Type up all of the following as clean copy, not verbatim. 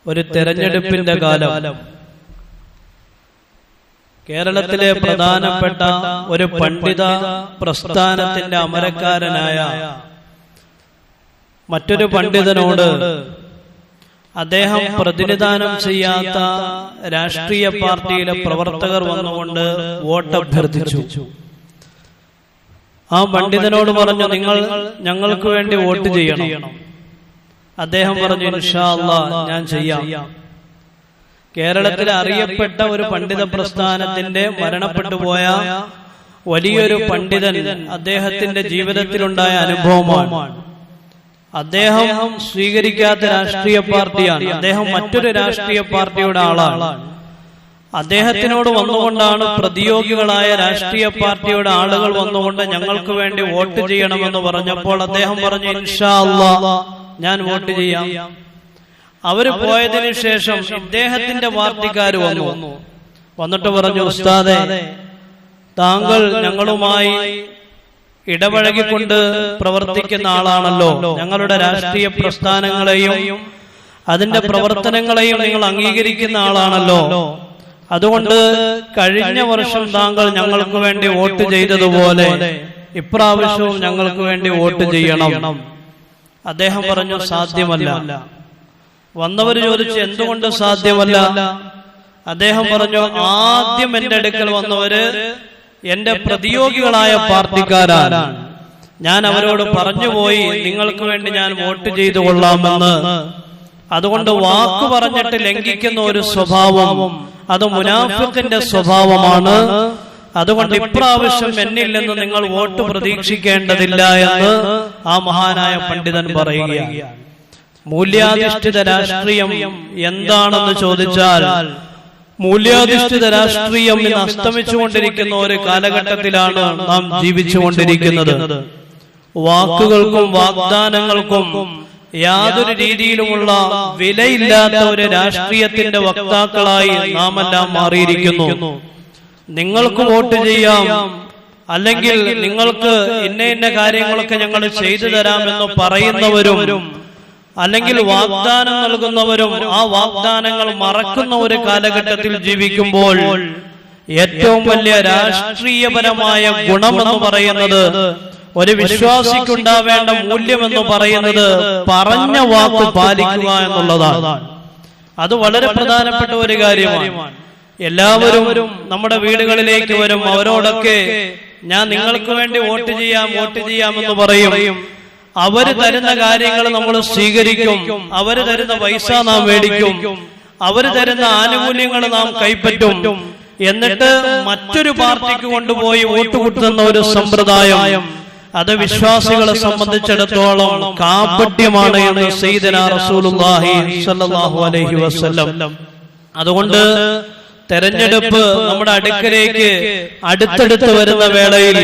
ഒരു തെരഞ്ഞെടുപ്പിന്റെ കാലം. കേരളത്തിലെ പ്രധാനപ്പെട്ട ഒരു പണ്ഡിത പ്രസ്ഥാനത്തിന്റെ അമരക്കാരനായ മറ്റൊരു പണ്ഡിതനോട് അദ്ദേഹം പ്രതിനിധാനം ചെയ്യാത്ത രാഷ്ട്രീയ പാർട്ടിയിലെ പ്രവർത്തകർ വന്നുകൊണ്ട് വോട്ട് അഭ്യർത്ഥിച്ചു. ആ പണ്ഡിതനോട് പറഞ്ഞു, നിങ്ങൾ ഞങ്ങൾക്ക് വേണ്ടി വോട്ട് ചെയ്യണം. അദ്ദേഹം പറഞ്ഞു, ഇൻഷാ അല്ലാഹ് ഞാൻ ചെയ്യാം. കേരളത്തിലെ അറിയപ്പെട്ട ഒരു പണ്ഡിത പ്രസ്ഥാനത്തിന്റെ മരണപ്പെട്ടു പോയ വലിയൊരു പണ്ഡിതൻ, അദ്ദേഹത്തിന്റെ ജീവിതത്തിലുണ്ടായ അനുഭവമാണ്. അദ്ദേഹം സ്വീകരിക്കാത്ത രാഷ്ട്രീയ പാർട്ടിയാണ്. അദ്ദേഹം മറ്റൊരു രാഷ്ട്രീയ പാർട്ടിയുടെ ആളാണ്. അദ്ദേഹത്തിനോട് വന്നുകൊണ്ടാണ് പ്രതിയോഗികളായ രാഷ്ട്രീയ പാർട്ടിയുടെ ആളുകൾ വന്നുകൊണ്ട് ഞങ്ങൾക്ക് വേണ്ടി വോട്ട് ചെയ്യണമെന്ന് പറഞ്ഞപ്പോൾ അദ്ദേഹം പറഞ്ഞു, ഇൻഷാ അല്ലാഹ് ഞാൻ വോട്ട് ചെയ്യാം. അവര് പോയതിനു ശേഷം ഇദ്ദേഹത്തിന്റെ പാർട്ടിക്കാര് വന്നിട്ട് പറഞ്ഞു, ഉസ്താദേ, താങ്കൾ ഞങ്ങളുമായി ഇടപഴകിക്കൊണ്ട് പ്രവർത്തിക്കുന്ന ആളാണല്ലോ. ഞങ്ങളുടെ രാഷ്ട്രീയ പ്രസ്ഥാനങ്ങളെയും അതിന്റെ പ്രവർത്തനങ്ങളെയും നിങ്ങൾ അംഗീകരിക്കുന്ന ആളാണല്ലോ. അതുകൊണ്ട് കഴിഞ്ഞ വർഷം താങ്കൾ ഞങ്ങൾക്ക് വേണ്ടി വോട്ട് ചെയ്തതുപോലെ ഇപ്രാവശ്യവും ഞങ്ങൾക്ക് വേണ്ടി വോട്ട് ചെയ്യണം. അദ്ദേഹം പറഞ്ഞു, സാധ്യമല്ല. വന്നവർ ചോദിച്ചു, എന്തുകൊണ്ട് സാധ്യമല്ല? അദ്ദേഹം പറഞ്ഞു, ആദ്യം എന്റെ അടുക്കൽ വന്നവര് എന്റെ പ്രതിയോഗികളായ പാർട്ടിക്കാരാണ്. ഞാൻ അവരോട് പറഞ്ഞുപോയി, നിങ്ങൾക്ക് വേണ്ടി ഞാൻ വോട്ട് ചെയ്തു കൊള്ളാമെന്ന്. അതുകൊണ്ട് വാക്ക് പറഞ്ഞിട്ട് ലംഘിക്കുന്ന ഒരു സ്വഭാവം അത് മുനാഫിഖിന്റെ സ്വഭാവമാണ്. അതുകൊണ്ട് ഇപ്രാവശ്യം എന്നിൽ നിന്ന് നിങ്ങൾ വോട്ട് പ്രതീക്ഷിക്കേണ്ടതില്ല എന്ന് ആ മഹാനായ പണ്ഡിതൻ പറയുകയാണ്. മൂല്യാധിഷ്ഠിത രാഷ്ട്രീയം എന്താണെന്ന് ചോദിച്ചാൽ, മൂല്യാധിഷ്ഠിത രാഷ്ട്രീയം ഇന്ന് അസ്തമിച്ചുകൊണ്ടിരിക്കുന്ന ഒരു കാലഘട്ടത്തിലാണ് നാം ജീവിച്ചുകൊണ്ടിരിക്കുന്നത്. വാക്കുകൾക്കും വാഗ്ദാനങ്ങൾക്കും യാതൊരു രീതിയിലുമുള്ള വിലയില്ലാത്ത ഒരു രാഷ്ട്രീയത്തിന്റെ വക്താക്കളായി നാം എല്ലാം മാറിയിരിക്കുന്നു. നിങ്ങൾക്ക് വോട്ട് ചെയ്യാം, അല്ലെങ്കിൽ നിങ്ങൾക്ക് ഇന്ന ഇന്ന കാര്യങ്ങളൊക്കെ ഞങ്ങൾ ചെയ്തു തരാമെന്ന് പറയുന്നവരും അല്ലെങ്കിൽ വാഗ്ദാനം നൽകുന്നവരും ആ വാഗ്ദാനങ്ങൾ മറക്കുന്ന ഒരു കാലഘട്ടത്തിൽ ജീവിക്കുമ്പോൾ ഏറ്റവും വലിയ രാഷ്ട്രീയപരമായ ഗുണമെന്ന് പറയുന്നത്, ഒരു വിശ്വാസിക്കുണ്ടാവേണ്ട മൂല്യമെന്ന് പറയുന്നത് പറഞ്ഞ വാക്ക് പാലിക്കുക എന്നുള്ളതാണ്. അത് വളരെ പ്രധാനപ്പെട്ട ഒരു കാര്യമാണ്. എല്ലാവരും നമ്മുടെ വീടുകളിലേക്ക് വരും. അവരോടൊക്കെ ഞാൻ നിങ്ങൾക്ക് വേണ്ടി വോട്ട് ചെയ്യാമെന്ന് പറയും. അവര് തരുന്ന കാര്യങ്ങൾ നമ്മൾ സ്വീകരിക്കും. അവര് തരുന്ന പൈസ നാം മേടിക്കും. അവര് തരുന്ന ആനുകൂല്യങ്ങൾ നാം കൈപ്പറ്റും. എന്നിട്ട് മറ്റൊരു പാർട്ടിക്ക് കൊണ്ടുപോയി വോട്ട് കൊടുക്കുന്ന ഒരു സമ്പ്രദായം, അത് വിശ്വാസികളെ സംബന്ധിച്ചിടത്തോളം കാപട്യമാണ് എന്ന് സയ്യിദനാ റസൂലുള്ളാഹി സ്വല്ലല്ലാഹു അലൈഹി വസല്ലം. അതുകൊണ്ട് തെരഞ്ഞെടുപ്പ് നമ്മുടെ അടുക്കലേക്ക് അടുത്തടുത്ത് വരുന്ന വേളയിൽ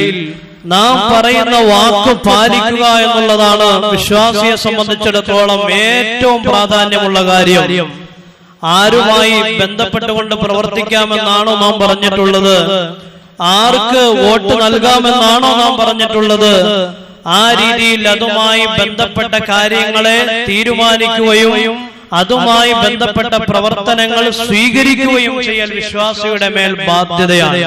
നാം പറയുന്ന വാക്ക് പാലിക്കുക എന്നുള്ളതാണ് വിശ്വാസിയെ സംബന്ധിച്ചിടത്തോളം ഏറ്റവും പ്രാധാന്യമുള്ള കാര്യം. ആരുമായി ബന്ധപ്പെട്ടുകൊണ്ട് പ്രവർത്തിക്കാമെന്നാണോ നാം പറഞ്ഞിട്ടുള്ളത്? ആർക്ക് വോട്ട് നൽകാമെന്നാണോ നാം പറഞ്ഞിട്ടുള്ളത്? ആ രീതിയിൽ അതുമായി ബന്ധപ്പെട്ട കാര്യങ്ങളെ തീരുമാനിക്കുകയും അതുമായി ബന്ധപ്പെട്ട പ്രവർത്തനങ്ങൾ സ്വീകരിക്കുകയും ചെയ്യൽ വിശ്വാസിയുടെ മേൽ ബാധ്യതയാണ്.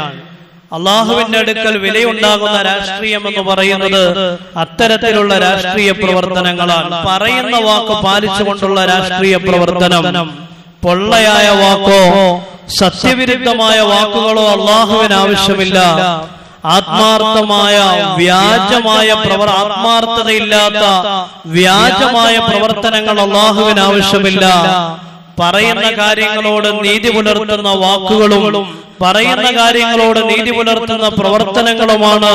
അള്ളാഹുവിന്റെ അടുക്കൽ വിലയുണ്ടാകുന്ന രാഷ്ട്രീയം എന്ന് പറയുന്നത് അത്തരത്തിലുള്ള രാഷ്ട്രീയ പ്രവർത്തനങ്ങളാണ്. പറയുന്ന വാക്ക് പാലിച്ചുകൊണ്ടുള്ള രാഷ്ട്രീയ പ്രവർത്തനം. പൊള്ളയായ വാക്കോ സത്യവിരുദ്ധമായ വാക്കുകളോ അള്ളാഹുവിന് ആവശ്യമില്ല. ആത്മാർത്ഥമായ വ്യാജമായ ആത്മാർത്ഥതയില്ലാത്ത വ്യാജമായ പ്രവർത്തനങ്ങൾ അള്ളാഹുവിന് ആവശ്യമില്ല. പറയുന്ന കാര്യങ്ങളോട് നീതി പുലർത്തുന്ന വാക്കുകളും പറയുന്ന കാര്യങ്ങളോട് നീതി പുലർത്തുന്ന പ്രവർത്തനങ്ങളുമാണ്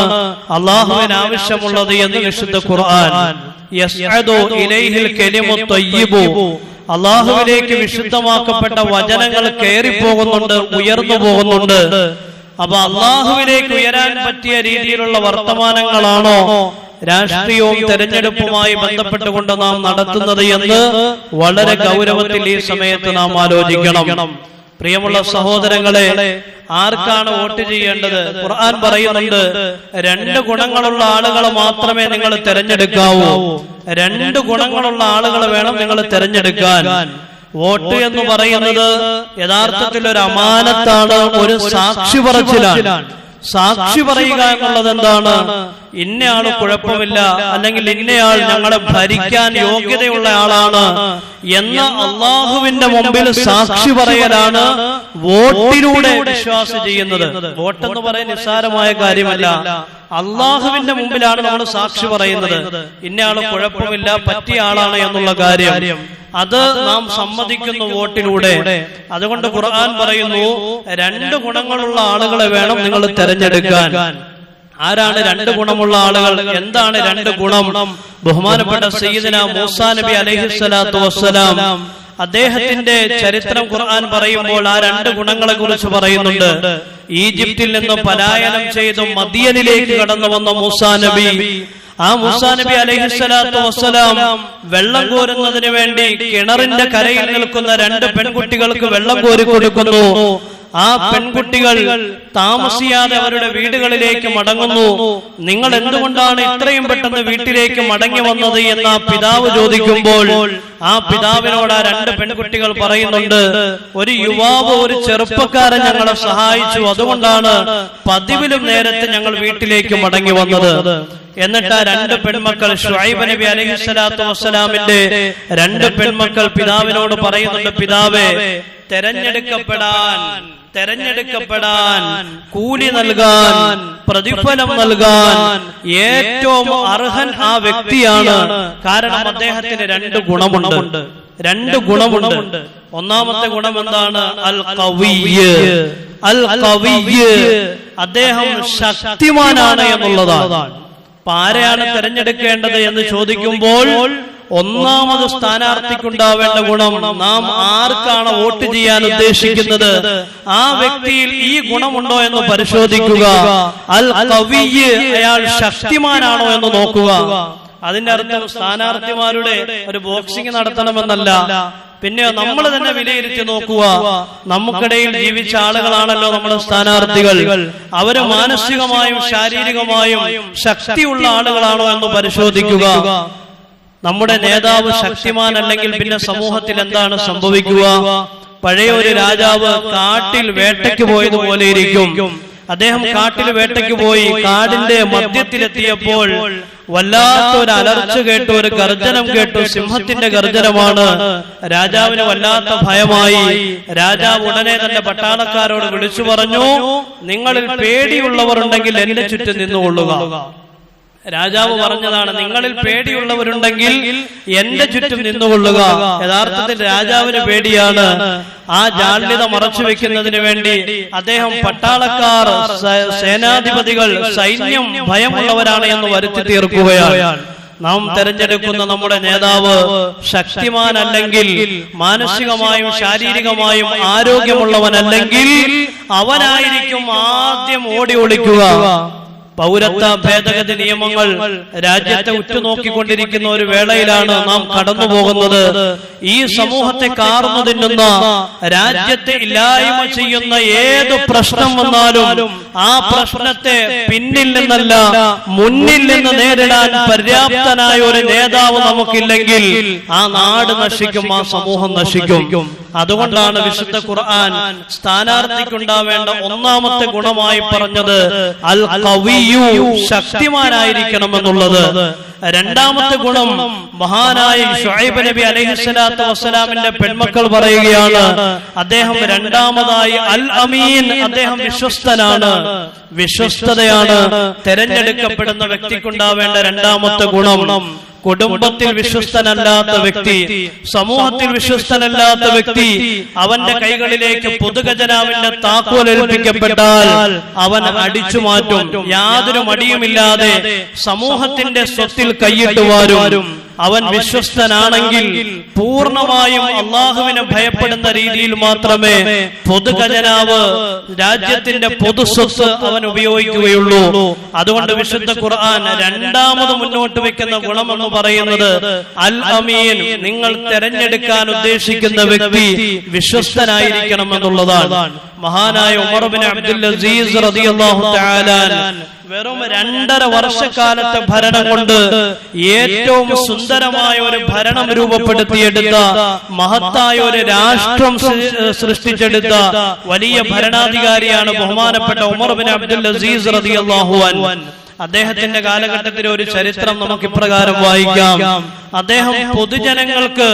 അള്ളാഹുവിന് ആവശ്യമുള്ളത് എന്ന് വിശുദ്ധ ഖുർആൻ. യസ്അദു ഇലൈഹിൽ കലിമു ത്വയ്യിബു, അള്ളാഹുവിലേക്ക് വിശുദ്ധമാക്കപ്പെട്ട വചനങ്ങൾ കയറിപ്പോകുന്നുണ്ട്, ഉയർന്നു പോകുന്നുണ്ട്. അപ്പൊ അള്ളാഹുവിലേക്ക് ഉയരാൻ പറ്റിയ രീതിയിലുള്ള വർത്തമാനങ്ങളാണോ രാഷ്ട്രീയവും തെരഞ്ഞെടുപ്പുമായി ബന്ധപ്പെട്ടുകൊണ്ട് നാം നടത്തുന്നത് എന്ന് വളരെ ഗൗരവത്തിൽ ഈ സമയത്ത് നാം ആലോചിക്കണം. പ്രിയമുള്ള സഹോദരങ്ങളെ, ആർക്കാണ് വോട്ട് ചെയ്യേണ്ടത്? ഖുർആൻ പറയുന്നുണ്ട്, 2 ഗുണങ്ങളുള്ള ആളുകളെ മാത്രമേ നിങ്ങൾ തെരഞ്ഞെടുക്കാവൂ. 2 ഗുണങ്ങളുള്ള ആളുകളെ വേണം നിങ്ങൾ തെരഞ്ഞെടുക്കാൻ. വോട്ട് എന്ന് പറയുന്നത് യഥാർത്ഥത്തിൽ ഒരു അമാനത്താണ്, ഒരു സാക്ഷി പറച്ചിലാണ്. സാക്ഷി പറയുക എന്നുള്ളത് എന്താണ്? ഇന്നയാള് കുഴപ്പമില്ല, അല്ലെങ്കിൽ ഇന്നയാൾ ഞങ്ങളെ ഭരിക്കാൻ യോഗ്യതയുള്ള ആളാണ് എന്ന് അള്ളാഹുവിന്റെ മുമ്പിൽ സാക്ഷി പറയലാണ് വോട്ടിലൂടെ വിശ്വാസം ചെയ്യുന്നത്. വോട്ടെന്ന് പറയാൻ നിസ്സാരമായ കാര്യമല്ല. അള്ളാഹുവിന്റെ മുമ്പിലാണ് നമ്മൾ സാക്ഷി പറയുന്നത്, ഇന്നയാള് കുഴപ്പമില്ല, പറ്റിയ ആളാണ് എന്നുള്ള കാര്യം. അത് നാം സമ്മതിക്കുന്നു വോട്ടിലൂടെ. അതുകൊണ്ട് ഖുർആൻ പറയുന്നു, രണ്ട് ഗുണങ്ങളുള്ള ആളുകളെ വേണം നിങ്ങൾ തെരഞ്ഞെടുക്കാൻ. ആരാണ് രണ്ട് ഗുണമുള്ള ആളുകൾ? എന്താണ് രണ്ട് ഗുണം? ബഹുമാനപ്പെട്ട സയ്യിദന മൂസാ നബി അലൈഹിസ്സലാത്തു വസ്സലാം അദ്ദേഹത്തിന്റെ ചരിത്രം ഖുർആൻ പറയുമ്പോൾ ആ രണ്ട് ഗുണങ്ങളെ കുറിച്ച് പറയുന്നുണ്ട്. ഈജിപ്തിൽ നിന്ന് പലായനം ചെയ്ത് മദിയനിലേക്ക് കടന്നു വന്ന മൂസാ നബി, ആ മൂസാ നബി അലൈഹിസ്സലാത്തു വസ്സലാം വെള്ളം കോരുന്നതിന് വേണ്ടി കിണറിന്റെ കരയിൽ നിൽക്കുന്ന രണ്ട് പെൺകുട്ടികൾക്ക് വെള്ളം കോരി കൊടുക്കുന്നു. ആ പെൺകുട്ടികൾ താമസിയാതെ അവരുടെ വീടുകളിലേക്ക് മടങ്ങുന്നു. നിങ്ങൾ എന്തുകൊണ്ടാണ് ഇത്രയും പെട്ടെന്ന് വീട്ടിലേക്ക് മടങ്ങി വന്നത് എന്ന് ആ പിതാവ് ചോദിക്കുമ്പോൾ ആ പിതാവിനോട് ആ രണ്ട് പെൺകുട്ടികൾ പറയുന്നുണ്ട്, ഒരു യുവാവ്, ഒരു ചെറുപ്പക്കാരൻ ഞങ്ങളെ സഹായിച്ചു, അതുകൊണ്ടാണ് പതിവിലും നേരത്തെ ഞങ്ങൾ വീട്ടിലേക്ക് മടങ്ങി വന്നത്. എന്നിട്ട് ആ രണ്ട് പെൺമക്കൾ, ശുഐബ് നബി അലൈഹിസ്സലാത്തു വസ്സലാമിന്റെ രണ്ട് പെൺമക്കൾ പിതാവിനോട് പറയുന്നുണ്ട്, പിതാവേ, തെരഞ്ഞെടുക്കപ്പെടാൻ കൂലി നൽകാൻ, പ്രതിഫലം നൽകാൻ ഏറ്റവും അർഹൻ ആ വ്യക്തിയാണ്. കാരണം അദ്ദേഹത്തിന് രണ്ട് ഗുണമുണ്ട്. ഒന്നാമത്തെ ഗുണം എന്താണ്? അൽ ഖവിയ്യ്. അദ്ദേഹം ശക്തിമാനാണ് എന്നുള്ളതാണ്. ആരെയാണ് തെരഞ്ഞെടുക്കേണ്ടത് എന്ന് ചോദിക്കുമ്പോൾ ഒന്നാമത് സ്ഥാനാർത്ഥിക്കുണ്ടാവേണ്ട ഗുണം, നാം ആർക്കാണ് വോട്ട് ചെയ്യാൻ ഉദ്ദേശിക്കുന്നത് ആ വ്യക്തിയിൽ ഈ ഗുണമുണ്ടോ എന്ന് പരിശോധിക്കുക. അൽ ഖവിയ്യ്, അയാൾ ശക്തിമാനാണോ എന്ന് നോക്കുക. അതിന്റെ അർത്ഥം സ്ഥാനാർത്ഥിമാരുടെ ഒരു ബോക്സിംഗ് നടത്തണമെന്നല്ല. പിന്നെ നമ്മൾ തന്നെ വിലയിരുത്തി നോക്കുക. നമുക്കിടയിൽ ജീവിച്ച ആളുകളാണല്ലോ നമ്മുടെ സ്ഥാനാർത്ഥികൾ. അവര് മാനസികമായും ശാരീരികമായും ശക്തിയുള്ള ആളുകളാണോ എന്ന് പരിശോധിക്കുക. നമ്മുടെ നേതാവ് ശക്തിമാനല്ലെങ്കിൽ പിന്നെ സമൂഹത്തിൽ എന്താണ് സംഭവിക്കുക? പഴയ ഒരു രാജാവ് കാട്ടിൽ വേട്ടയ്ക്ക് പോയതുപോലെ ഇരിക്കും. അദ്ദേഹം കാട്ടിൽ വേട്ടയ്ക്ക് പോയി കാടിന്റെ മധ്യത്തിലെത്തിയപ്പോൾ വല്ലാത്തൊരു അലർച്ച കേട്ടു, ഒരു ഗർജനം കേട്ടു. സിംഹത്തിന്റെ ഗർജനമാണ്. രാജാവിന് വല്ലാത്ത ഭയമായി. രാജാവ് ഉടനെ തന്നെ പട്ടാളക്കാരോട് വിളിച്ചു പറഞ്ഞു, നിങ്ങളിൽ പേടിയുള്ളവർ ഉണ്ടെങ്കിൽ എന്റെ ചുറ്റും നിന്നുകൊള്ളുക. രാജാവ് പറഞ്ഞതാണ്, നിങ്ങളിൽ പേടിയുള്ളവരുണ്ടെങ്കിൽ എന്റെ ചുറ്റും നിന്നുകൊള്ളുക. യഥാർത്ഥത്തിൽ രാജാവിന് പേടിയാണ്. ആ ജാള്യത മറച്ചു വെക്കുന്നതിന് വേണ്ടി അദ്ദേഹം പട്ടാളക്കാർ, സേനാധിപതികൾ, സൈന്യം ഭയമുള്ളവരാണ് എന്ന് വരുത്തി തീർക്കുകയാണ്. നാം തെരഞ്ഞെടുക്കുന്ന നമ്മുടെ നേതാവ് ശക്തിമാനല്ലെങ്കിൽ, മാനസികമായും ശാരീരികമായും ആരോഗ്യമുള്ളവനല്ലെങ്കിൽ അവനായിരിക്കും ആദ്യം ഓടി ഒളിക്കുക. പൗരത്വ ഭേദഗതി നിയമങ്ങൾ രാജ്യത്തെ ഉറ്റുനോക്കിക്കൊണ്ടിരിക്കുന്ന ഒരു വേളയിലാണ് നാം കടന്നു പോകുന്നത്. ഈ സമൂഹത്തെ കാർന്നു തിന്നുന്ന, രാജ്യത്തെ ഇല്ലായ്മ ചെയ്യുന്ന ഏത് പ്രശ്നം വന്നാലും ആ പ്രശ്നത്തെ പിന്നിൽ നിന്നല്ല മുന്നിൽ നിന്ന് നേരിടാൻ പര്യാപ്തനായ ഒരു നേതാവ് നമുക്കില്ലെങ്കിൽ ആ നാട് നശിക്കും, ആ സമൂഹം നശിക്കും. അതുകൊണ്ടാണ് വിശുദ്ധ ഖുർആൻ സ്ഥാനാർത്ഥിക്കുണ്ടാവേണ്ട ഒന്നാമത്തെ ഗുണമായി പറഞ്ഞത് അൽ ഖവിയ്യു, ശക്തിമാനായിരിക്കണം എന്നുള്ളത്. രണ്ടാമത്തെ ഗുണം മഹാനായ ശുഐബ് നബി അലൈഹിസ്സലാത്തു വസ്സലാമിന്റെ പെൺമക്കൾ പറയുകയാണ്, അദ്ദേഹം രണ്ടാമതായി അൽ അമീൻ, അദ്ദേഹം വിശ്വസ്തനാണ്, വിശ്വസ്തതയാണ് തെരഞ്ഞെടുക്കപ്പെടുന്ന വ്യക്തിക്കുണ്ടാവേണ്ട രണ്ടാമത്തെ ഗുണം. കുടുംബത്തിൽ വിശ്വസ്തനല്ലാത്ത വ്യക്തി, സമൂഹത്തിൽ വിശ്വസ്തനല്ലാത്ത വ്യക്തി, അവന്റെ കൈകളിലേക്ക് പൊതുഖജനാവിന്റെ താക്കോൽ ഏൽപ്പിക്കപ്പെട്ടാൽ അവൻ അടിച്ചു മാറ്റും. യാതൊരു മടിയുമില്ലാതെ സമൂഹത്തിന്റെ സ്വത്തിൽ കൈയിട്ട് വാരും. അവൻ വിശ്വസ്തനാണെങ്കിൽ പൂർണ്ണമായും അള്ളാഹുവിനെ ഭയപ്പെടുന്ന രീതിയിൽ മാത്രമേ പൊതുഖജനാവ്, രാജ്യത്തിന്റെ പൊതുസ്വത്ത് അവൻ ഉപയോഗിക്കുകയുള്ളൂ. അതുകൊണ്ട് വിശുദ്ധ ഖുർആൻ രണ്ടാമത് മുന്നോട്ട് വെക്കുന്ന ഗുണമെന്ന് പറയുന്നത് അൽ അമീൻ, നിങ്ങൾ തെരഞ്ഞെടുക്കാൻ ഉദ്ദേശിക്കുന്ന വ്യക്തി വിശ്വസ്തനായിരിക്കണം എന്നുള്ളതാണ്. മഹാനായ ഉമർ ബിൻ അബ്ദുൽ അസീസ് റളിയല്ലാഹു തആല വെറും 2.5 വർഷക്കാലത്തെ ഭരണം കൊണ്ട് ഏറ്റവും സുന്ദരമായ ഒരു ഭരണം രൂപപ്പെടുത്തിയെടുത്ത മഹത്തായ ഒരു രാഷ്ട്രം സൃഷ്ടിച്ചെടുത്ത വലിയ ഭരണാധികാരിയാണ് ബഹുമാനപ്പെട്ട ഉമർ ബിൻ അബ്ദുൽ അസീസ് റളിയല്ലാഹു അൻഹു. അദ്ദേഹത്തിന്റെ കാലഘട്ടത്തിലെ ഒരു ചരിത്രം നമുക്ക് ഇപ്രകാരം വായിക്കാം. അദ്ദേഹം പൊതുജനങ്ങൾക്ക്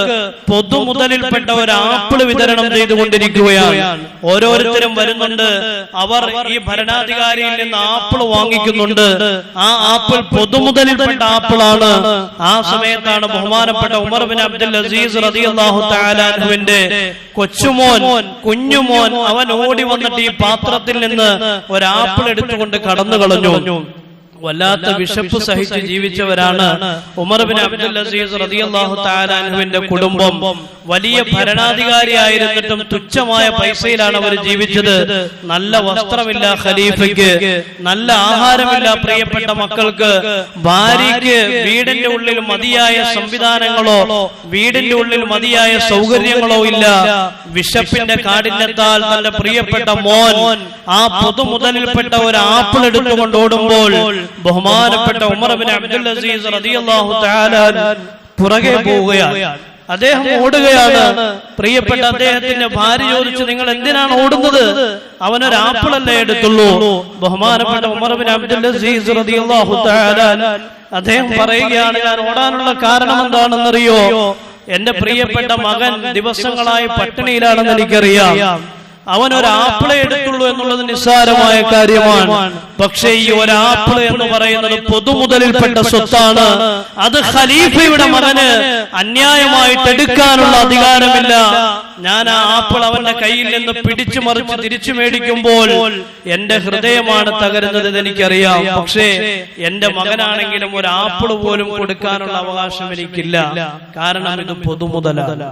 പൊതുമുതലിൽപ്പെട്ട ഒരു ആപ്പിൾ വിതരണം ചെയ്തുകൊണ്ടിരിക്കുകയാണ്. ഓരോരുത്തരും വരുന്നുണ്ട്, അവർ ഈ ഭരണാധികാരിയിൽ നിന്ന് ആപ്പിൾ വാങ്ങിക്കുന്നുണ്ട്. ആ ആപ്പിൾ പൊതുമുതലിൽപ്പെട്ട ആപ്പിളാണ്. ആ സമയത്താണ് ബഹുമാനപ്പെട്ട ഉമർ ബിൻ അബ്ദുൽ അസീസ് റളിയല്ലാഹു തആല അൻഹുവിന്റെ കൊച്ചുമോൻ, കുഞ്ഞുമോൻ, അവൻ ഓടി വന്നിട്ട് ഈ പാത്രത്തിൽ നിന്ന് ഒരു ആപ്പിൾ എടുത്തുകൊണ്ട് കടന്നു കളഞ്ഞു. വല്ലാത്ത വിശപ്പ് സഹിച്ച് ജീവിച്ചവരാണ് ഉമർ ബിൻ അബ്ദുൽ അസീസ് റളിയല്ലാഹു തആല അൻഹുവിന്റെ കുടുംബം. വലിയ ഭരണാധികാരിയായിരുന്നിട്ടും തുച്ഛമായ പൈസയിലാണ് അവർ ജീവിച്ചത്. നല്ല വസ്ത്രമില്ല ഖലീഫയ്ക്ക്, നല്ല ആഹാരമില്ല പ്രിയപ്പെട്ട മക്കൾക്ക്, ഭാര്യയ്ക്ക് വീടിന്റെ ഉള്ളിൽ മതിയായ സംവിധാനങ്ങളോ വീടിന്റെ ഉള്ളിൽ മതിയായ സൗകര്യങ്ങളോ ഇല്ല. വിശപ്പിന്റെ കാഠിന്യത്താൽ തന്റെ പ്രിയപ്പെട്ട മോൻ ആ പൊതുമുതലിൽപ്പെട്ട ഒരു ആപ്പിൾ എടുത്തുകൊണ്ട് ഓടുമ്പോൾ ബഹുമാനപ്പെട്ട ഉമർ ബിൻ അബ്ദുൽ അസീസ് റളിയല്ലാഹു തആല പുറകെ പോവുകയാണ്. അദ്ദേഹം ഓടുകയാണ്. പ്രിയപ്പെട്ട അദ്ദേഹത്തിന്റെ ഭാര്യ ചോദിച്ചു, നിങ്ങൾ എന്തിനാണ് ഓടുന്നത്? അവനൊരു ആപ്പിളല്ലേ എടുത്തുള്ളൂ. ബഹുമാനപ്പെട്ട ഉമർ ബിൻ അബ്ദുൽ അസീസ് റളിയല്ലാഹു തആല അദ്ദേഹം പറയുകയാണ്, ഞാൻ ഓടാനുള്ള കാരണം എന്താണെന്നറിയോ? എന്റെ പ്രിയപ്പെട്ട മകൻ ദിവസങ്ങളായി പട്ടിണിയിലാണെന്ന് എനിക്കറിയാം. അവൻ ഒരു ആപ്പിളെ എടുത്തുള്ളൂ എന്നുള്ളത് നിസ്സാരമായ കാര്യമാണ്. പക്ഷേ ഈ ഒരു ആപ്പിള് എന്ന് പറയുന്നത് പൊതുമുതലിൽപ്പെട്ട സ്വത്താണ്. അത് ഖലീഫയുടെ മകന് അന്യായമായിട്ട് എടുക്കാനുള്ള അധികാരമില്ല. ഞാൻ ആ ആപ്പിൾ അവന്റെ കയ്യിൽ നിന്ന് പിടിച്ചു മറിച്ച് തിരിച്ചു മേടിക്കുമ്പോൾ എന്റെ ഹൃദയമാണ് തകരുന്നത്, എനിക്കറിയാം. പക്ഷേ എന്റെ മകനാണെങ്കിലും ഒരു ആപ്പിൾ പോലും കൊടുക്കാനുള്ള അവകാശം എനിക്കില്ല. കാരണം ഇത് പൊതുമുതലാണ്.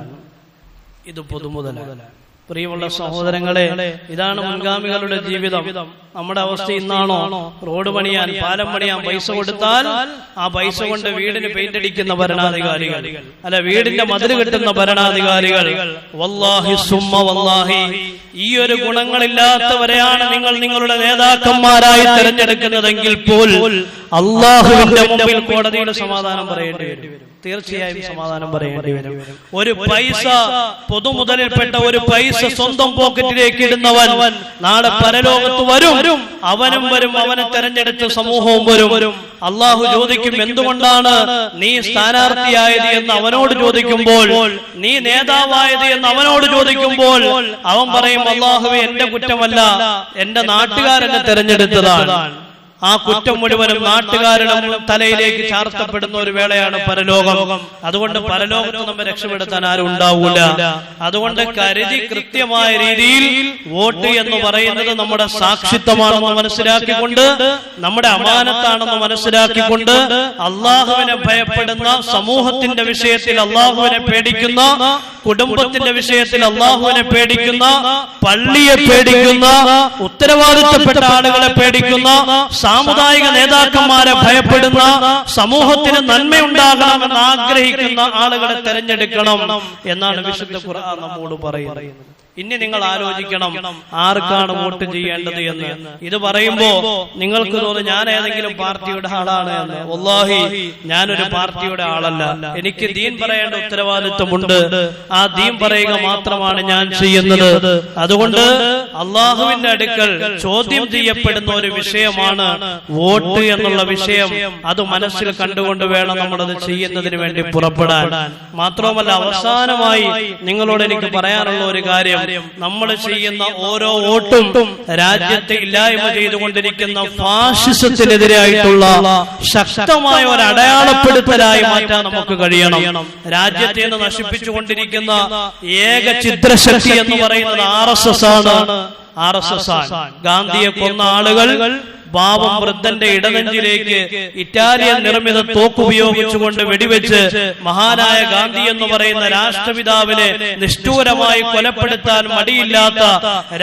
ഇത് പൊതുമുതലാണ്. പ്രിയമുള്ള സഹോദരങ്ങളെ, ഇതാണ് മുൻഗാമികളുടെ ജീവിതം. നമ്മുടെ അവസ്ഥ ഇന്നാണോ? റോഡ് പണിയാൻ, പാലം പണിയാൻ പൈസ കൊടുത്താൽ ആ പൈസ കൊണ്ട് വീടിന് പെയിന്റ് അടിക്കുന്ന ഭരണാധികാരികൾ, അല്ല വീടിന്റെ മതിൽ കെട്ടുന്ന ഭരണാധികാരികൾ. വല്ലാഹി സുമ്മ വല്ലാഹി, ഈ ഒരു ഗുണങ്ങളില്ലാത്തവരെയാണ് നിങ്ങൾ നിങ്ങളുടെ നേതാക്കന്മാരായി തിരഞ്ഞെടുക്കുന്നതെങ്കിൽ പോലും അള്ളാഹുവിന്റെ മുമ്പിൽ കോടതിയുടെ സമാധാനം പറയേണ്ടി വരും. തീർച്ചയായും സമാധാനം പറയേണ്ടി വരും. ഒരു പൈസ പൊതുമുതലിൽപ്പെട്ട ഒരു പൈസ സ്വന്തം പോക്കറ്റിലേക്ക് ഇടുന്നവൻ നാളെ പരലോകത്ത് വരും. അവനും വരും, അവനെ തെരഞ്ഞെടുത്ത സമൂഹവും വരും. അള്ളാഹു ചോദിക്കും, എന്തുകൊണ്ടാണ് നീ സ്ഥാനാർത്ഥിയായത് എന്ന് അവനോട് ചോദിക്കുമ്പോൾ, നീ നേതാവായത് എന്ന് അവനോട് ചോദിക്കുമ്പോൾ അവൻ പറയും, അള്ളാഹുവേ എന്റെ കുറ്റമല്ല, എന്റെ നാട്ടുകാരനെ തെരഞ്ഞെടുത്തതാണ്. ആ കുറ്റം മുഴുവനും നാട്ടുകാരുടെ തലയിലേക്ക് ചാർത്തപ്പെടുന്ന ഒരു വേളയാണ് പരലോകം. അതുകൊണ്ട് പരലോകത്ത് നമ്മെ രക്ഷപ്പെടുത്താൻ ആരും ഉണ്ടാവൂല. അതുകൊണ്ട് കരുതി കൃത്യമായ രീതിയിൽ വോട്ട് എന്ന് പറയുന്നത് നമ്മുടെ സാക്ഷിത്വമാണെന്ന് മനസ്സിലാക്കിക്കൊണ്ട്, നമ്മുടെ അമാനത്താണെന്ന് മനസ്സിലാക്കിക്കൊണ്ട്, അള്ളാഹുവിനെ ഭയപ്പെടുന്ന, സമൂഹത്തിന്റെ വിഷയത്തിൽ അള്ളാഹുവിനെ പേടിക്കുന്ന, കുടുംബത്തിന്റെ വിഷയത്തിൽ അള്ളാഹുവിനെ പേടിക്കുന്ന, പള്ളിയെ പേടിക്കുന്ന, ഉത്തരവാദിത്തപ്പെട്ട ആളുകളെ പേടിക്കുന്ന, സാമുദായിക നേതാക്കന്മാരെ ഭയപ്പെടുന്ന, സമൂഹത്തിന് നന്മയുണ്ടാകണമെന്ന് ആഗ്രഹിക്കുന്ന ആളുകളെ തെരഞ്ഞെടുക്കണം എന്നാണ് വിശുദ്ധ ഖുർആൻ നമ്മോട് പറയുന്നത്. ഇനി നിങ്ങൾ ആലോചിക്കണം ആർക്കാണ് വോട്ട് ചെയ്യേണ്ടത് എന്ന്. ഇത് പറയുമ്പോ നിങ്ങൾക്ക് തോന്നും ഞാൻ ഏതെങ്കിലും പാർട്ടിയുടെ ആളാണ് എന്ന്. വല്ലാഹി ഞാനൊരു പാർട്ടിയുടെ ആളല്ല. എനിക്ക് ദീൻ പറയേണ്ട ഉത്തരവാദിത്വമുണ്ട്. ആ ദീൻ പറയുക മാത്രമാണ് ഞാൻ ചെയ്യുന്നത്. അതുകൊണ്ട് അള്ളാഹുവിന്റെ അടുക്കൽ ചോദ്യം ചെയ്യപ്പെടുന്ന ഒരു വിഷയമാണ് വോട്ട് എന്നുള്ള വിഷയം. അത് മനസ്സിൽ കണ്ടുകൊണ്ട് വേണം നമ്മളത് ചെയ്യുന്നതിന് വേണ്ടി പുറപ്പെടാൻ. മാത്രവുമല്ല, അവസാനമായി നിങ്ങളോട് എനിക്ക് പറയാനുള്ള ഒരു കാര്യം, നമ്മൾ ചെയ്യുന്ന ഓരോ വോട്ടും രാജ്യത്തെ ഇല്ലായ്മ ചെയ്തുകൊണ്ടിരിക്കുന്ന ഫാഷിസത്തിനെതിരായിട്ടുള്ള ശക്തമായ ഒരു അടയാളപ്പെടുത്തലായി മാറ്റാൻ നമുക്ക് കഴിയണം. രാജ്യത്തെ നിന്ന് നശിപ്പിച്ചുകൊണ്ടിരിക്കുന്ന ഏക ചിത്രശക്തി എന്ന് പറയുന്നത് RSS ആണ്. RSS ആണ്. ഗാന്ധിയെ കൊന്ന ആളുകൾ പാവം വൃദ്ധന്റെ ഇടനെഞ്ചിലേക്ക് ഇറ്റാലിയൻ നിർമ്മിത തോക്കുപയോഗിച്ചുകൊണ്ട് വെടിവെച്ച് മഹാനായ ഗാന്ധി എന്ന് പറയുന്ന രാഷ്ട്രപിതാവിനെ നിഷ്ഠൂരമായി കൊലപ്പെടുത്താൻ മടിയില്ലാത്ത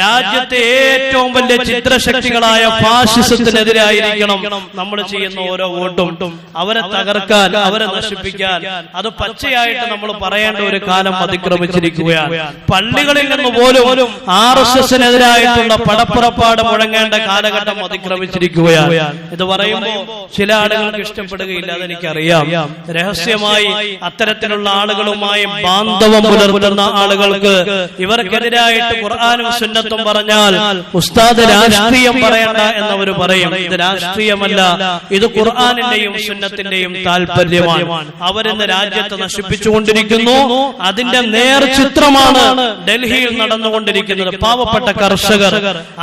രാജ്യത്തെ ഏറ്റവും വലിയ ചിത്രശക്തികളായ ഫാഷിസത്തിനെതിരായിരിക്കണം നമ്മൾ ചെയ്യുന്ന ഓരോ വോട്ടും. അവരെ തകർക്കാൻ, അവരെ നശിപ്പിക്കാൻ, അത് പച്ചയായിട്ട് നമ്മൾ പറയേണ്ട ഒരു കാലം അതിക്രമിച്ചിരിക്കുകയാണ്. പള്ളികളിൽ നിന്ന് പോലും RSSനെതിരായിട്ടുള്ള പടപ്പുറപ്പാട് മുഴങ്ങേണ്ട കാലഘട്ടം അതിക്രമിച്ചിരിക്കുകയാണ്. പഠിപ്പിച്ചിരിക്കുകയാണ്. ഇത് പറയുമ്പോൾ ചില ആളുകൾക്ക് ഇഷ്ടപ്പെടുകയില്ല, അതെനിക്കറിയാം. രഹസ്യമായി അത്തരത്തിലുള്ള ആളുകളുമായി ബാന്ധവം പുലർത്തുന്ന ആളുകൾക്ക് ഇവർക്കെതിരായിട്ട് ഖുർആനും സുന്നത്തും പറഞ്ഞാൽ ഉസ്താദ് രാഷ്ട്രീയം പറയണ്ട എന്നവർ പറയും. ഇത് രാഷ്ട്രീയമല്ല, ഇത് ഖുർആനിന്റെയും സുന്നത്തിന്റെയും താല്പര്യമാണ്. അവരിന്ന് രാജ്യത്തെ നശിപ്പിച്ചുകൊണ്ടിരിക്കുന്നു. അതിന്റെ നേർചിത്രമാണ് ഡൽഹിയിൽ നടന്നുകൊണ്ടിരിക്കുന്നത്. പാവപ്പെട്ട കർഷകർ,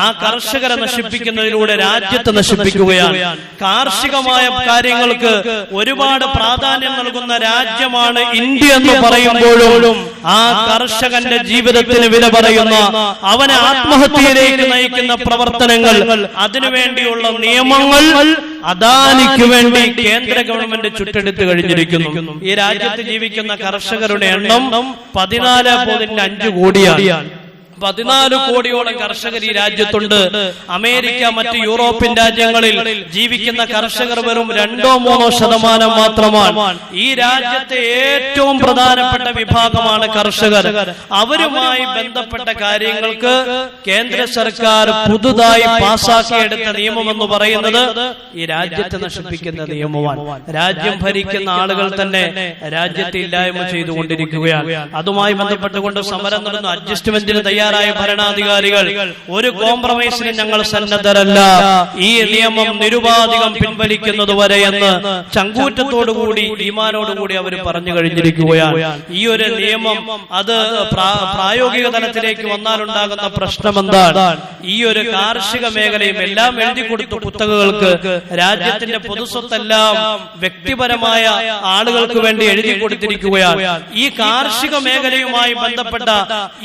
ആ കർഷകരെ നശിപ്പിക്കുന്നതിലൂടെ രാജ്യത്തെ നശിപ്പിക്കുകയാണ്. കാർഷികമായ കാര്യങ്ങൾക്ക് ഒരുപാട് പ്രാധാന്യം നൽകുന്ന രാജ്യമാണ് ഇന്ത്യ എന്ന് പറയുമ്പോഴും ആ കർഷകന്റെ ജീവിതത്തിന് വില പറയുന്ന, അവനെ ആത്മഹത്യയിലേക്ക് നയിക്കുന്ന പ്രവർത്തനങ്ങൾ, അതിനുവേണ്ടിയുള്ള നിയമങ്ങൾ അദാനിക്ക് വേണ്ടി കേന്ദ്ര ഗവൺമെന്റ് ചുട്ടെടുത്ത് കഴിഞ്ഞിരിക്കുന്നു. ഈ രാജ്യത്ത് ജീവിക്കുന്ന കർഷകരുടെ എണ്ണം 14.5 കോടിയാണ്. 14 കോടിയോളം കർഷകർ ഈ രാജ്യത്തുണ്ട്. അമേരിക്ക, മറ്റ് യൂറോപ്യൻ രാജ്യങ്ങളിൽ ജീവിക്കുന്ന കർഷകർ വെറും 2-3% മാത്രമാണ്. ഈ രാജ്യത്തെ ഏറ്റവും പ്രധാനപ്പെട്ട വിഭാഗമാണ് കർഷകർ. അവരുമായി ബന്ധപ്പെട്ട കാര്യങ്ങൾക്ക് കേന്ദ്ര സർക്കാർ പുതുതായി പാസാക്കിയെടുത്ത നിയമമെന്ന് പറയുന്നത് ഈ രാജ്യത്തെ നശിപ്പിക്കുന്ന നിയമമാണ്. രാജ്യം ഭരിക്കുന്ന ആളുകൾ തന്നെ രാജ്യത്തെ ഇല്ലായ്മ ചെയ്തുകൊണ്ടിരിക്കുകയാണ്. അതുമായി ബന്ധപ്പെട്ടുകൊണ്ട് സമരം നടന്നു. അഡ്ജസ്റ്റ്മെന്റിന് തയ്യാറായ ഭരണാധികാരികൾ ഒരു കോംപ്രമൈസിന് ഞങ്ങൾ സന്നദ്ധരല്ല, ഈ നിയമം നിരുപാധികം പിൻവലിക്കുന്നത് വരെ എന്ന് ചങ്കൂറ്റത്തോടുകൂടി, ഈമാനോടുകൂടി അവർ പറഞ്ഞു കഴിഞ്ഞിരിക്കുകയാണ്. ഈ ഒരു നിയമം അത് പ്രായോഗിക തലത്തിലേക്ക് വന്നാലുണ്ടാകുന്ന പ്രശ്നം എന്താണ്? ഈ ഒരു കാർഷിക മേഖലയും എല്ലാം എഴുതി കൊടുത്തു കുത്തകകൾക്ക്, രാജ്യത്തിന്റെ പൊതുസ്വത്തെല്ലാം വ്യക്തിപരമായ ആളുകൾക്ക് വേണ്ടി എഴുതി കൊടുത്തിരിക്കുകയാണ്. ഈ കാർഷിക മേഖലയുമായി ബന്ധപ്പെട്ട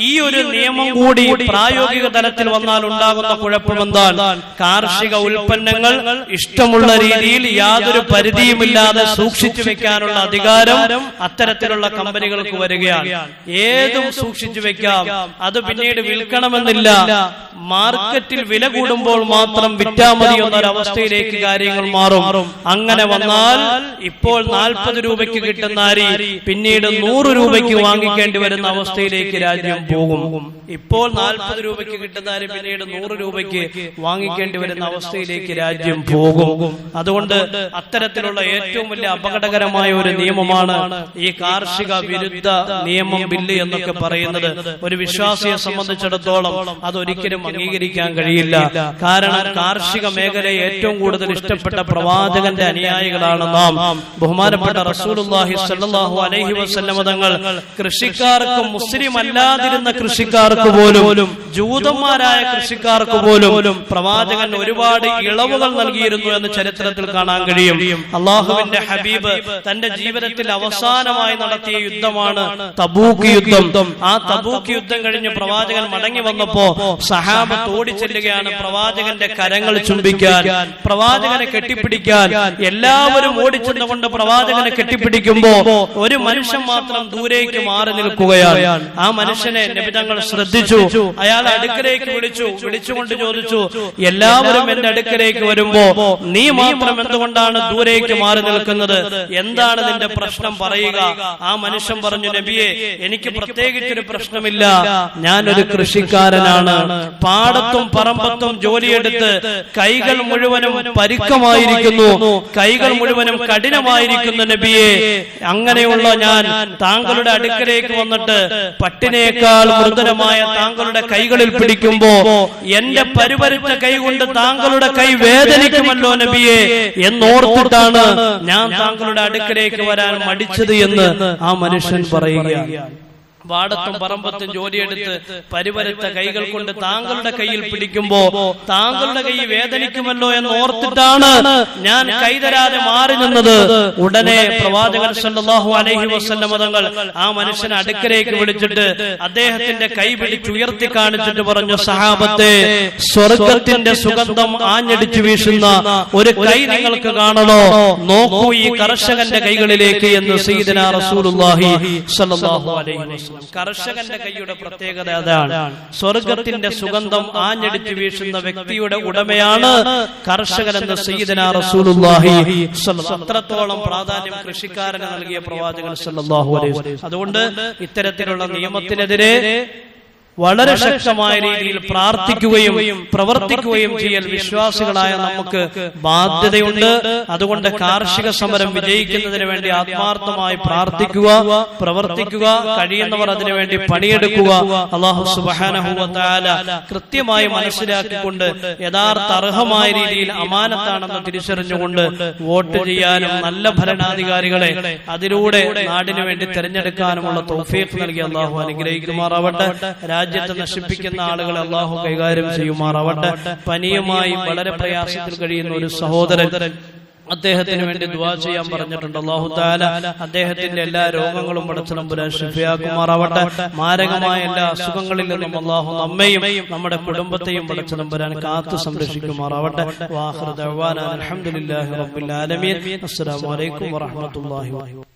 ഈ ഒരു നിയമം കൂടി പ്രായോഗിക തലത്തിൽ വന്നാൽ ഉണ്ടാകുന്ന കുഴപ്പമെന്താണ്? കാർഷിക ഉൽപ്പന്നങ്ങൾ ഇഷ്ടമുള്ള രീതിയിൽ യാതൊരു പരിധിയുമില്ലാതെ സൂക്ഷിച്ചു വെക്കാനുള്ള അധികാരം അത്തരത്തിലുള്ള കമ്പനികൾക്ക് വരികയാണ്. ഏതും സൂക്ഷിച്ചു വെക്കാം, അത് പിന്നീട് വിൽക്കണമെന്നില്ല. മാർക്കറ്റിൽ വില കൂടുമ്പോൾ മാത്രം വിറ്റാ മതി എന്നൊരവസ്ഥയിലേക്ക് കാര്യങ്ങൾ മാറും. അങ്ങനെ വന്നാൽ ഇപ്പോൾ 40 രൂപയ്ക്ക് കിട്ടുന്ന അരി പിന്നീട് 100 രൂപയ്ക്ക് വാങ്ങിക്കേണ്ടി വരുന്ന അവസ്ഥയിലേക്ക് രാജ്യം പോകും. ഇപ്പോൾ 40 രൂപയ്ക്ക് കിട്ടുന്ന അരി പിന്നീട് 100 രൂപയ്ക്ക് വാങ്ങിക്കേണ്ടി വരുന്ന അവസ്ഥയിലേക്ക് രാജ്യം പോകും. അതുകൊണ്ട് അത്തരത്തിലുള്ള ഏറ്റവും വലിയ അപകടകരമായ ഒരു നിയമമാണ് ഈ കാർഷിക വിരുദ്ധ നിയമം, ബില്ല് എന്നൊക്കെ പറയുന്നത്. ഒരു വിശ്വാസിയെ സംബന്ധിച്ചിടത്തോളം അതൊരിക്കലും അംഗീകരിക്കാൻ കഴിയില്ല. കാരണം കാർഷിക മേഖലയെ ഏറ്റവും കൂടുതൽ ഇഷ്ടപ്പെട്ട പ്രവാചകന്റെ അനുയായികളാണ് നാം. ബഹുമാനപ്പെട്ട റസൂലുള്ളാഹി സ്വല്ലല്ലാഹു അലൈഹി വസല്ലം തങ്ങൾ കൃഷിക്കാർക്ക്, മുസ്ലിം അല്ലാതിരുന്ന കൃഷിക്കാർക്ക് പോലും, ജൂതന്മാരായ കൃഷിക്കാർക്ക് പോലും പ്രവാചകൻ ഒരുപാട് ഇളവുകൾ നൽകിയിരുന്നു എന്ന് ചരിത്രത്തിൽ കാണാൻ കഴിയും. അള്ളാഹുവിന്റെ ഹബീബ് തന്റെ ജീവിതത്തിൽ അവസാനമായി നടത്തിയ യുദ്ധമാണ് തബൂക്ക് യുദ്ധം. ആ തബൂക്ക് യുദ്ധം കഴിഞ്ഞ് പ്രവാചകൻ മടങ്ങി വന്നപ്പോ സഹാബത്ത് ഓടിച്ചെല്ലുകയാണ് പ്രവാചകന്റെ കരങ്ങൾ ചുംബിക്കാൻ, പ്രവാചകനെ കെട്ടിപ്പിടിക്കാൻ. എല്ലാവരും ഓടിച്ചെന്നുകൊണ്ട് പ്രവാചകനെ കെട്ടിപ്പിടിക്കുമ്പോ ഒരു മനുഷ്യൻ മാത്രം ദൂരേക്ക് മാറി നിൽക്കുകയാണ്. ആ മനുഷ്യനെ നബി തങ്ങൾ ശ്രദ്ധിച്ചു. അയാൾ അടുക്കലേക്ക് വിളിച്ചുകൊണ്ട് ചോദിച്ചു, എല്ലാവരും എന്റെ അടുക്കലേക്ക് വരുമ്പോ നീ മാത്രം എന്തുകൊണ്ടാണ് ദൂരേക്ക് മാറി നിൽക്കുന്നത്? എന്താണ് നിന്റെ പ്രശ്നം, പറയുക. ആ മനുഷ്യൻ പറഞ്ഞു, നബിയെ, എനിക്ക് പ്രത്യേകിച്ചൊരു പ്രശ്നമില്ല, ഞാനൊരു കൃഷിക്കാരനാണ്. പാടത്തും പറമ്പത്തും ജോലിയെടുത്ത് കൈകൾ മുഴുവനും പരുക്കമായിരിക്കുന്നു, കൈകൾ മുഴുവനും കഠിനമായിരിക്കുന്നു നബിയെ. അങ്ങനെയുള്ള ഞാൻ താങ്കളുടെ അടുക്കലേക്ക് വന്നിട്ട് പട്ടിനേക്കാൾ മൃദുലമായ താങ്കളുടെ കൈകളിൽ പിടിക്കുമ്പോ എന്റെ പരുപരുത്ത കൈ കൊണ്ട് താങ്കളുടെ കൈ വേദനിക്കുമല്ലോ നബിയെ എന്നോർത്തിട്ടാണ് ഞാൻ താങ്കളുടെ അടുക്കലേക്ക് വരാൻ മടിച്ചത് എന്ന് ആ മനുഷ്യൻ പറയുകയാണ്. പാടത്തും പറമ്പത്തും ജോലിയെടുത്ത് പരിവരുത്ത കൈകൾ കൊണ്ട് താങ്കളുടെ കയ്യിൽ പിടിക്കുമ്പോ താങ്കളുടെ കൈ വേദനിക്കുമല്ലോ എന്ന് ഓർത്തിട്ടാണ് ഞാൻ കൈതരാതെ മാറി നിന്നത്. ഉടനെ പ്രവാചകൻ സല്ലല്ലാഹു അലൈഹി വസല്ലം തങ്ങൾ ആ മനുഷ്യനെ അടുക്കലേക്ക് വിളിച്ചിട്ട് അദ്ദേഹത്തിന്റെ കൈ പിടിച്ചുയർത്തി കാണിച്ചിട്ട് പറഞ്ഞു, സഹാബത്തെ, സ്വർഗത്തിന്റെ സുഗന്ധം ആഞ്ഞടിച്ചു വീശുന്ന ഒരു കൈ നിങ്ങൾക്ക് കാണണോ? നോക്കൂ ഈ കർഷകന്റെ കൈകളിലേക്ക് എന്ന് സയ്യിദനാ റസൂലുള്ളാഹി സ്വല്ലല്ലാഹു അലൈഹി വസല്ലം. കർഷകന്റെ കൈയുടെ പ്രത്യേകത അതാണ്. സ്വർഗത്തിന്റെ സുഗന്ധം ആഞ്ഞടിച്ചു വീശുന്ന വ്യക്തിയുടെ ഉടമയാണ് കർഷകൻ എന്ന് സയ്യിദനാ റസൂലുള്ളാഹി സ്വല്ലല്ലാഹു. അത്രത്തോളം പ്രാധാന്യം കൃഷിക്കാരന് നൽകിയ പ്രവാചകൻ സല്ലല്ലാഹു അലൈഹി വസല്ലം. അതുകൊണ്ട് ഇത്തരത്തിലുള്ള നിയമത്തിനെതിരെ വളരെ ശക്തമായ രീതിയിൽ പ്രാർത്ഥിക്കുകയും പ്രവർത്തിക്കുകയും ചെയ്യൽ വിശ്വാസികളായ നമുക്ക് ബാധ്യതയുണ്ട്. അതുകൊണ്ട് കാർഷിക സമരം വിജയിക്കുന്നതിന് വേണ്ടി ആത്മാർത്ഥമായി പ്രാർത്ഥിക്കുക, പ്രവർത്തിക്കുക, കഴിയുന്നവർ അതിനുവേണ്ടി പണിയെടുക്കുക. അല്ലാഹു സുബ്ഹാനഹു വ തആല കൃത്യമായി മനസ്സിലാക്കിക്കൊണ്ട് യഥാർത്ഥ അർഹമായ രീതിയിൽ അമാനത്താണെന്ന് തിരിച്ചറിഞ്ഞുകൊണ്ട് വോട്ട് ചെയ്യാനും നല്ല ഭരണാധികാരികളെ അതിലൂടെ നാടിനു വേണ്ടി തെരഞ്ഞെടുക്കാനുമുള്ള തൗഫീഖ് നൽകി അല്ലാഹു അനുഗ്രഹിക്കുമാറാവട്ടെ. രാജ്യത്തെ നശിപ്പിക്കുന്ന ആളുകളെ അല്ലാഹു കൈകാര്യം ചെയ്യുമാറാവട്ടെ. പനിയുമായി വളരെ പ്രയാസത്തിൽ കഴിയുന്ന ഒരു സഹോദരൻ, അദ്ദേഹത്തിന് വേണ്ടി ദുആ ചെയ്യാൻ പറഞ്ഞിട്ടുണ്ട്. അല്ലാഹു തആല അദ്ദേഹത്തിന്റെ എല്ലാ രോഗങ്ങളും പടച്ച തമ്പുരാൻ ശിഫയാക്കുമാറാവട്ടെ. മാരകമായ എല്ലാ അസുഖങ്ങളിൽ നിന്നും അല്ലാഹു നമ്മെയും നമ്മുടെ കുടുംബത്തെയും പടച്ച തമ്പുരാൻ കാത്തു സംരക്ഷിക്കുമാറാവട്ടെ. വാഖിറു ദഅ്വാനാ അൽഹംദുലില്ലാഹി റബ്ബിൽ ആലമീൻ. അസ്സലാമു അലൈക്കും വറഹ്മത്തുള്ളാഹി വബറകാതുഹു.